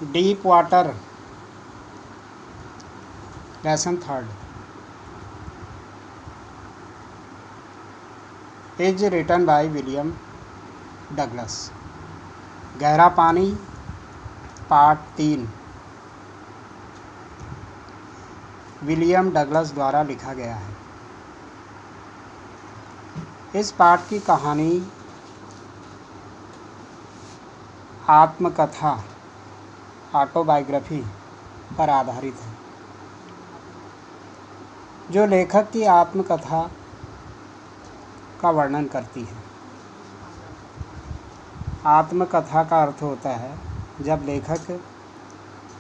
Deep water lesson third is written by William Douglas. गहरा पानी part 3 William Douglas द्वारा लिखा गया है। इस पाठ की कहानी आत्मकथा ऑटोबायोग्राफी पर आधारित है, जो लेखक की आत्मकथा का वर्णन करती है। आत्मकथा का अर्थ होता है जब लेखक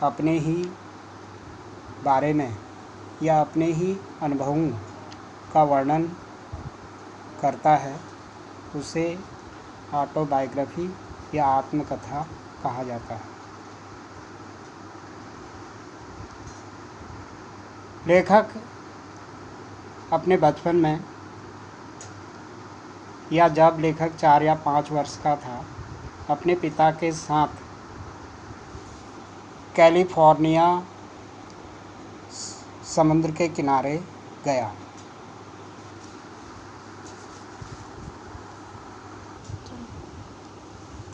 अपने ही बारे में या अपने ही अनुभवों का वर्णन करता है, उसे ऑटोबायोग्राफी या आत्मकथा कहा जाता है। लेखक अपने बचपन में या जब लेखक 4 या 5 वर्ष का था, अपने पिता के साथ कैलिफोर्निया समुद्र के किनारे गया।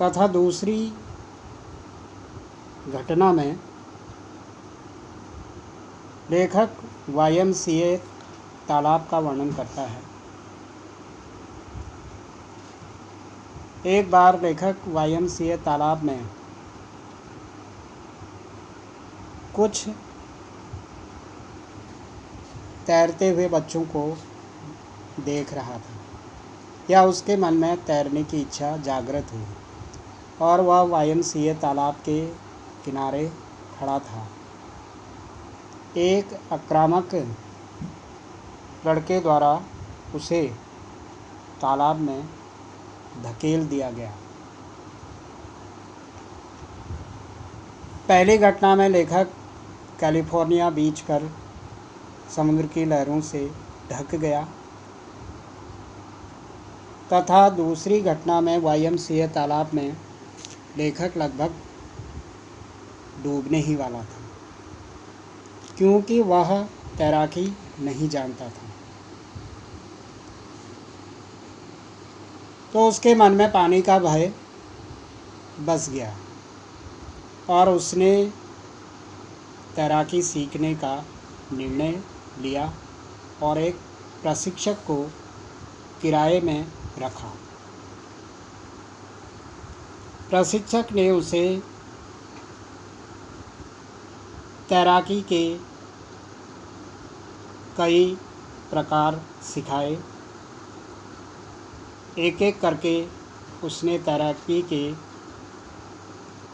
तथा दूसरी घटना में लेखक YMCA तालाब का वर्णन करता है। एक बार लेखक YMCA तालाब में कुछ तैरते हुए बच्चों को देख रहा था, या उसके मन में तैरने की इच्छा जागृत हुई और वह YMCA तालाब के किनारे खड़ा था। एक आक्रामक लड़के द्वारा उसे तालाब में धकेल दिया गया। पहली घटना में लेखक कैलिफोर्निया बीच पर समुद्र की लहरों से ढक गया, तथा दूसरी घटना में YMCA तालाब में लेखक लगभग डूबने ही वाला था, क्योंकि वह तैराकी नहीं जानता था। तो उसके मन में पानी का भय बस गया और उसने तैराकी सीखने का निर्णय लिया और एक प्रशिक्षक को किराए में रखा। प्रशिक्षक ने उसे तैराकी के कई प्रकार सिखाए। एक एक करके उसने तैराकी के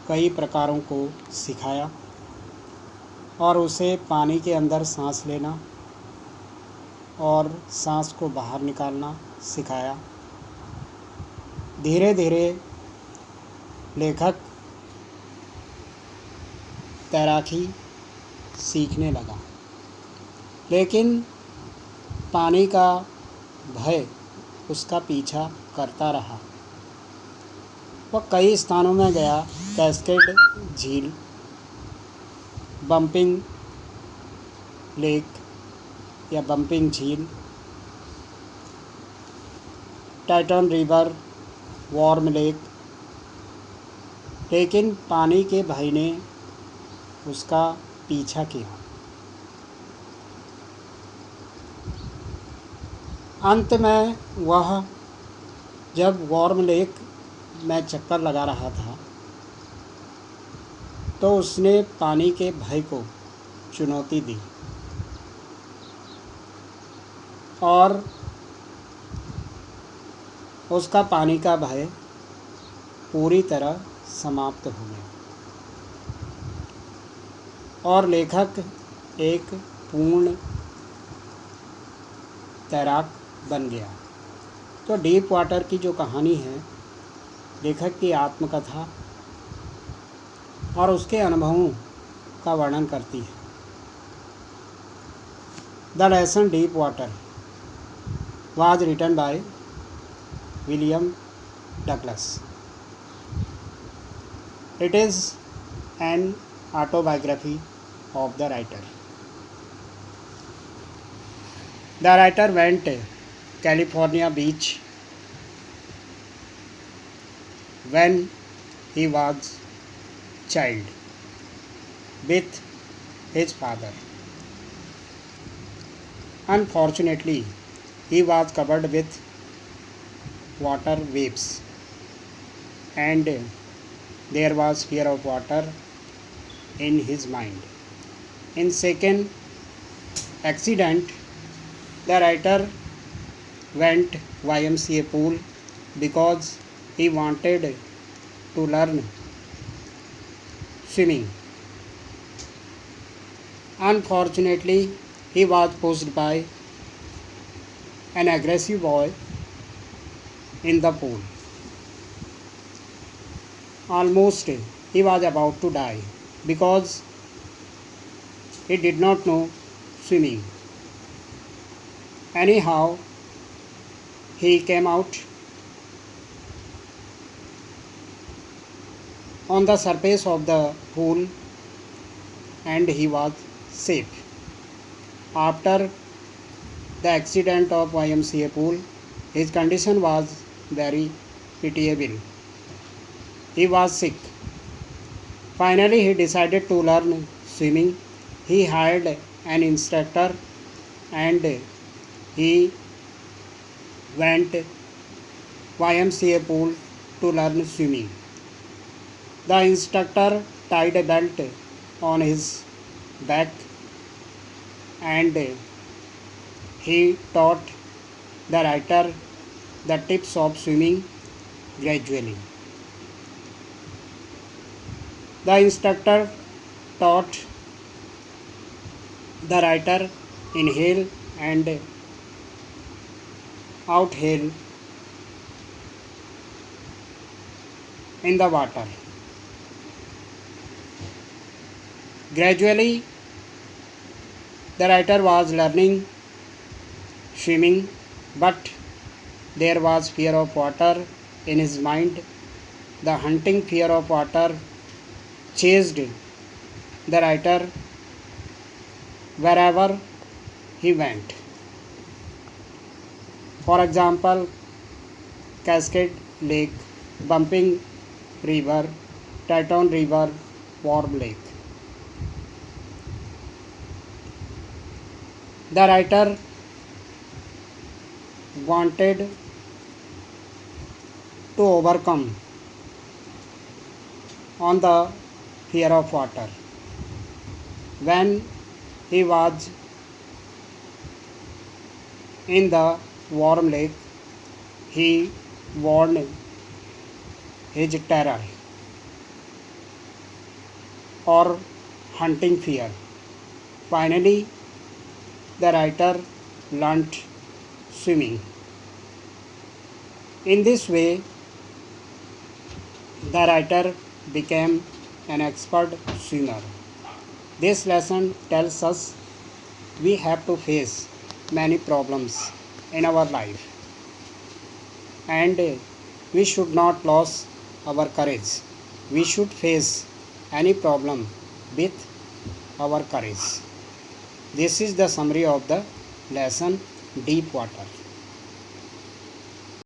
कई प्रकारों को सिखाया और उसे पानी के अंदर सांस लेना और सांस को बाहर निकालना सिखाया। धीरे धीरे लेखक तैराकी सीखने लगा, लेकिन पानी का भय उसका पीछा करता रहा। वह कई स्थानों में गया, कैस्केड झील, बम्पिंग लेक या बम्पिंग झील, टाइटन रिवर, वार्म लेक, लेकिन पानी के भय ने उसका पीछा किया। अंत में वह जब वार्म लेक में चक्कर लगा रहा था, तो उसने पानी के भय को चुनौती दी और उसका पानी का भय पूरी तरह समाप्त हो गया और लेखक एक पूर्ण तैराक बन गया। तो डीप वाटर की जो कहानी है, लेखक की आत्मकथा और उसके अनुभवों का वर्णन करती है। The lesson deep water was written by William Douglas. It is An autobiography of the writer. The writer went to California Beach when he was child with his father. Unfortunately, he was covered with water waves and there was fear of water in his mind. In second accident, the writer went YMCA pool because he wanted to learn swimming. Unfortunately, he was pushed by an aggressive boy in the pool. Almost he was about to die because he did not know swimming. Anyhow, he came out on the surface of the pool and he was safe. After the accident of YMCA pool, his condition was very pitiable. He was sick. Finally, he decided to learn swimming. He hired an instructor and he went YMCA pool to learn swimming. The instructor tied a belt on his back and he taught the writer the tips of swimming gradually. The instructor taught the writer inhale and outhale in the water. Gradually, the writer was learning swimming, but there was fear of water in his mind. The hunting fear of water chased the writer wherever he went. For example, Cascade Lake, Bumping River, Teton River, Warm Lake. The writer wanted to overcome on the fear of water. When he was in the warm lake, he warned his terror or hunting fear. Finally, the writer learnt swimming. In this way, the writer became an expert swimmer. This lesson tells us we have to face many problems in our life and we should not lose our courage. We should face any problem with our courage. This is the summary of the lesson Deep Water.